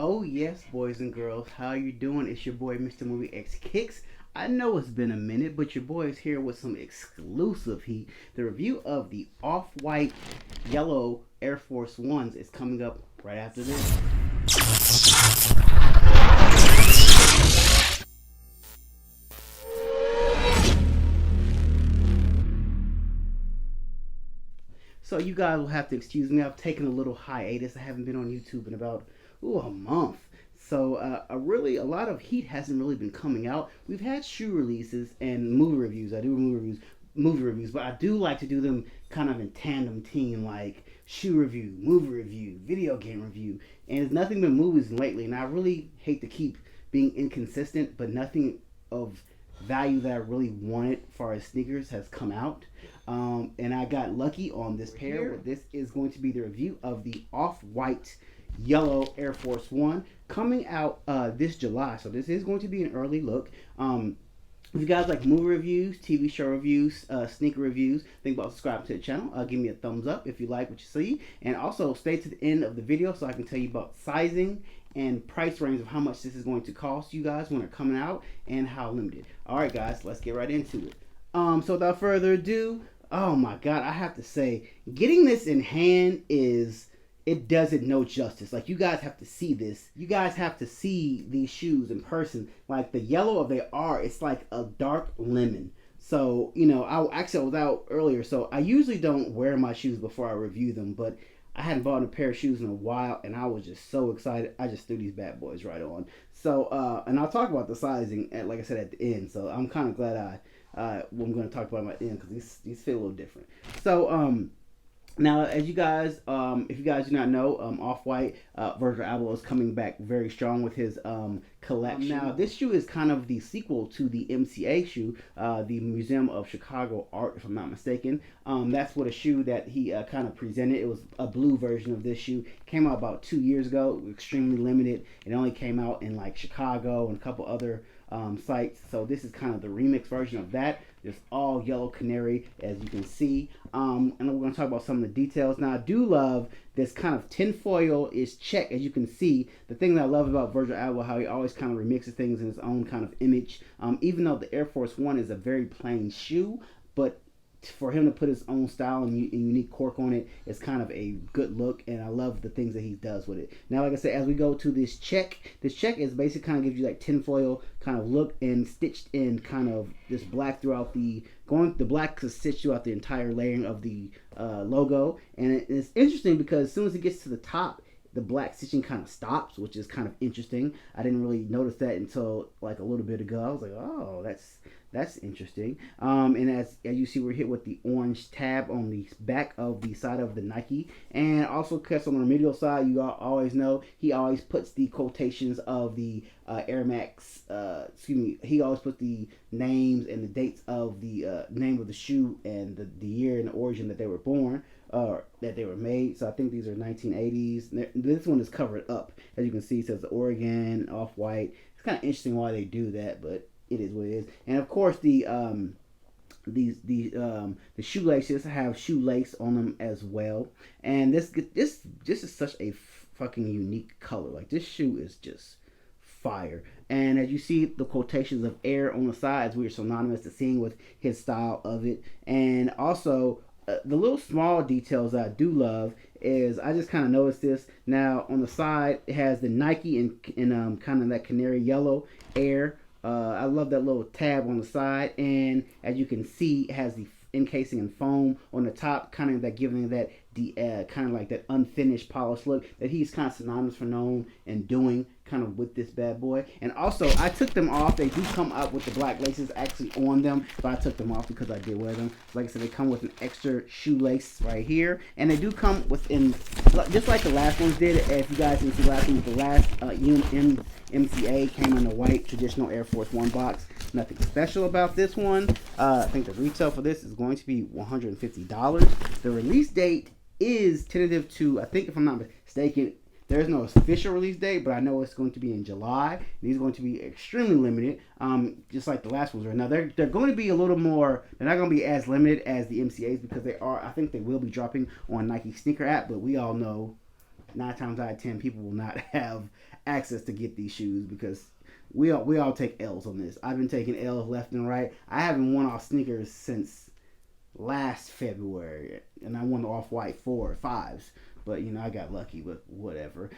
Oh yes, boys and girls, how you doing? It's your boy Mr. Movie X Kicks. I know it's been a minute, but your boy is here with some exclusive heat. The review of the off-white yellow Air Force Ones is coming up right after this. So you guys will have to excuse me. I've taken a little hiatus. I haven't been on YouTube in about a month. So a lot of heat hasn't really been coming out. We've had shoe releases and movie reviews. I do movie reviews, but I do like to do them kind of in tandem team, like shoe review, movie review, video game review. And it's nothing but movies lately. And I really hate to keep being inconsistent, but nothing of value that I really wanted as far as sneakers has come out. And I got lucky on this pair. This is going to be the review of the off-white yellow Air Force One coming out this July. So this is going to be an early look. If you guys like movie reviews, TV show reviews, sneaker reviews, think about subscribing to the channel. Give me a thumbs up if you like what you see. And also stay to the end of the video so I can tell you about sizing and price range of how much this is going to cost you guys when they're coming out and how limited. Alright guys, let's get right into it. So without further ado, oh my god, I have to say, getting this in hand it does it no justice. Like, you guys have to see this. You guys have to see these shoes in person. Like, the yellow of they are, it's like a dark lemon. So, I was out earlier, so I usually don't wear my shoes before I review them, but I hadn't bought a pair of shoes in a while, and I was just so excited. I just threw these bad boys right on. So, and I'll talk about the sizing, like I said, at the end. So I'm kind of glad I'm going to talk about them at the end, because these feel a little different. So, now, as you guys, if you guys do not know, Off-White, Virgil Abloh is coming back very strong with his collection. Now, this shoe is kind of the sequel to the MCA shoe, the Museum of Chicago Art, if I'm not mistaken. That's what a shoe that he kind of presented. It was a blue version of this shoe. Came out about 2 years ago, extremely limited. It only came out in like Chicago and a couple other sites. So this is kind of the remix version of that. It's all yellow canary, as you can see. And we're going to talk about some of the details. Now, I do love this kind of tinfoil-ish check, as you can see. The thing that I love about Virgil Abloh, how he always kind of remixes things in his own kind of image. Even though the Air Force One is a very plain shoe, but for him to put his own style and unique cork on it is kind of a good look, and I love the things that he does with it. Now, like I said, as we go to this check is basically kind of gives you like tinfoil kind of look, and stitched in kind of this black throughout the black is stitched throughout the entire layering of the logo. And it's interesting because as soon as it gets to the top, the black stitching kind of stops, which is kind of interesting. I didn't really notice that until like a little bit ago. I was like, oh, that's interesting. And as you see, we're hit with the orange tab on the back of the side of the Nike. And also, because on the remedial side, you always know he always puts the quotations of the Air Max, he always puts the names and the dates of the name of the shoe and the year and the origin that they were born, or that they were made. So I think these are 1980s. This one is covered up. As you can see, it says Oregon, Off-White. It's kind of interesting why they do that, but it is what it is. And of course, the shoelaces have shoelace on them as well. And this is such a fucking unique color. Like, this shoe is just fire. And as you see, the quotations of air on the sides, we are synonymous to seeing with his style of it. And also, the little small details that I do love is I just kind of noticed this. Now, on the side, it has the Nike in kind of that canary yellow air. I love that little tab on the side, and as you can see, it has the encasing in foam on the top, kind of that giving that kind of like that unfinished polished look that he's kind of synonymous for known and doing kind of with this bad boy. And also, I took them off. They do come up with the black laces actually on them, but I took them off because I did wear them. Like I said, they come with an extra shoelace right here, and they do come within, just like the last ones did. If you guys didn't see last one, the last MCA came in the white traditional Air Force One box. Nothing special about this one. I think the retail for this is going to be $150. The release date is tentative to, I think if I'm not mistaken, there's no official release date, but I know it's going to be in July. These are going to be extremely limited, just like the last ones are. Now, they're going to be a little more, they're not going to be as limited as the MCAs, because I think they will be dropping on Nike sneaker app, but we all know 9 times out of 10 people will not have access to get these shoes because we all take L's on this. I've been taking L's left and right. I haven't won off sneakers since last February, and I won the off-white 4 or 5s, but I got lucky, but whatever.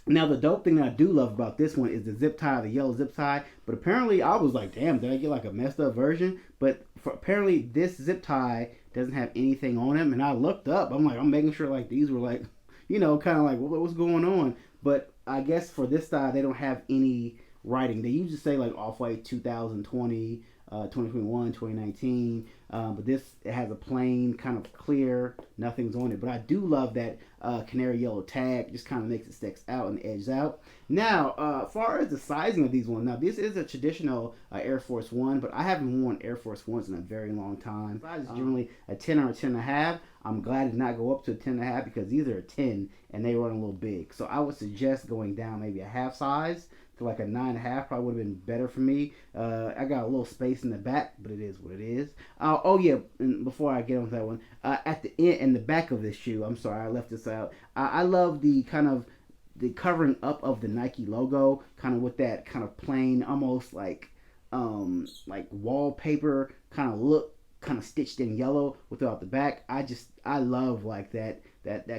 Now the dope thing that I do love about this one is the zip tie, the yellow zip tie. But apparently I was like, damn, did I get like a messed up version? But apparently this zip tie doesn't have anything on them. And I looked up. I'm making sure like these were like, kind of like what's going on. But I guess for this style they don't have any writing. They usually say like off-white 2020. 2021, 2019, but this, it has a plain kind of clear, nothing's on it. But I do love that canary yellow tag, just kind of makes it sticks out and edges out. Now, as far as the sizing of these ones, now this is a traditional Air Force One, but I haven't worn Air Force Ones in a very long time. Size is generally a 10 or a 10 and a half. I'm glad it did not go up to a 10 and a half because these are a 10 and they run a little big. So I would suggest going down maybe a half size. Like a 9.5 probably would have been better for me. I got a little space in the back, but it is what it is. Oh yeah, and before I get on that one, at the end and the back of this shoe, I'm sorry I left this out. I love the kind of the covering up of the Nike logo, kind of with that kind of plain, almost like wallpaper kind of look, kind of stitched in yellow without the back. I love like that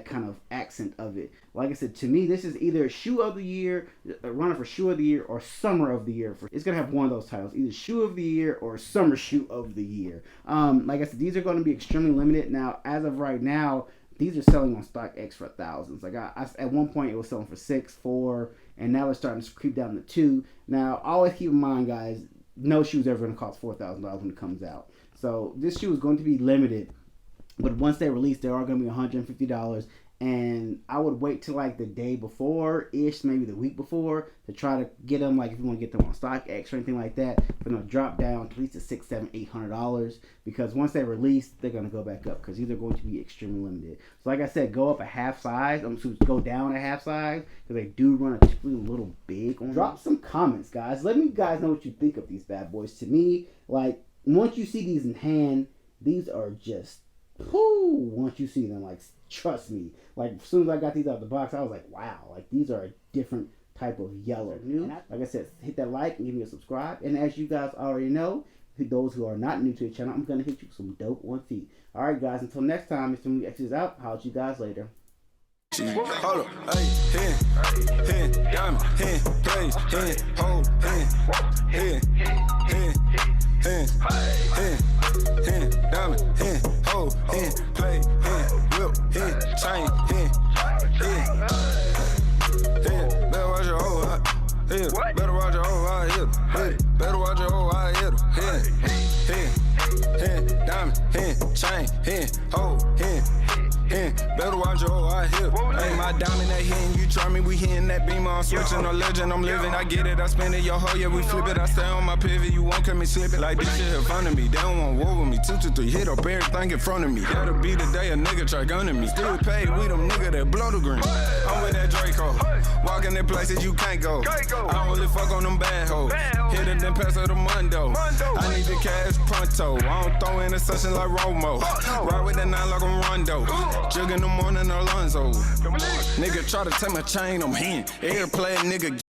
kind of accent of it. Like I said, to me, this is either shoe of the year, runner for shoe of the year, or summer of the year. It's gonna have one of those titles, either shoe of the year or summer shoe of the year. Like I said, these are going to be extremely limited. Now, as of right now, these are selling on StockX for thousands. Like I at one point it was selling for 6, 4, and now it's starting to creep down to 2. Now, always keep in mind, guys, no shoe is ever going to cost $4,000 when it comes out. So this shoe is going to be limited. But once they release, they are going to be $150. And I would wait till like the day before-ish, maybe the week before, to try to get them, like if you want to get them on StockX or anything like that. They're going to drop down to at least to $600, $700, $800. Because once they release, they're going to go back up because these are going to be extremely limited. So like I said, go up a half size. Go down a half size because they do run a typically a little big. Drop some comments, guys. Let me guys know what you think of these bad boys. To me, like, once you see these in hand, these are just... once you see them, like, trust me, like, as soon as I got these out of the box, I was like, wow, like, these are a different type of yellow. Like I said, hit that like and give me a subscribe. And as you guys already know, those who are not new to the channel, I'm gonna hit you with some dope on feet. All right, guys, until next time, Mr. Movie X is out. I'll see you guys later. Hold up, hey, diamond, plays, hold, diamond, hold, play, whip, chain, better watch your whole eye, better watch your whole eye, better watch your whole eye, diamond, chain, hold, better watch your whole eye hip. Ain't my diamond that hitting you, try me, we hitting that beamer. I'm switching no legend, I'm living, I get it, I spend it, yo ho, yeah, we flip it, I stay on my pivot, you won't cut me slipping. Like this shit in front of me, they don't want war with me. 2 to 3, hit up everything in front of me. That'll be the day a nigga try gunning me. Still paid, we them nigga that blow the green. I'm with that Draco, walking in places you can't go. I only fuck on them bad hoes, hit it then pass her the Mundo. I need the cash pronto, I don't throw in a session like Romo. Ride with that 9 like I'm Rondo. Jug in the morning, Alonzo. Nigga try to take my chain, I'm hitting. Airplay, nigga.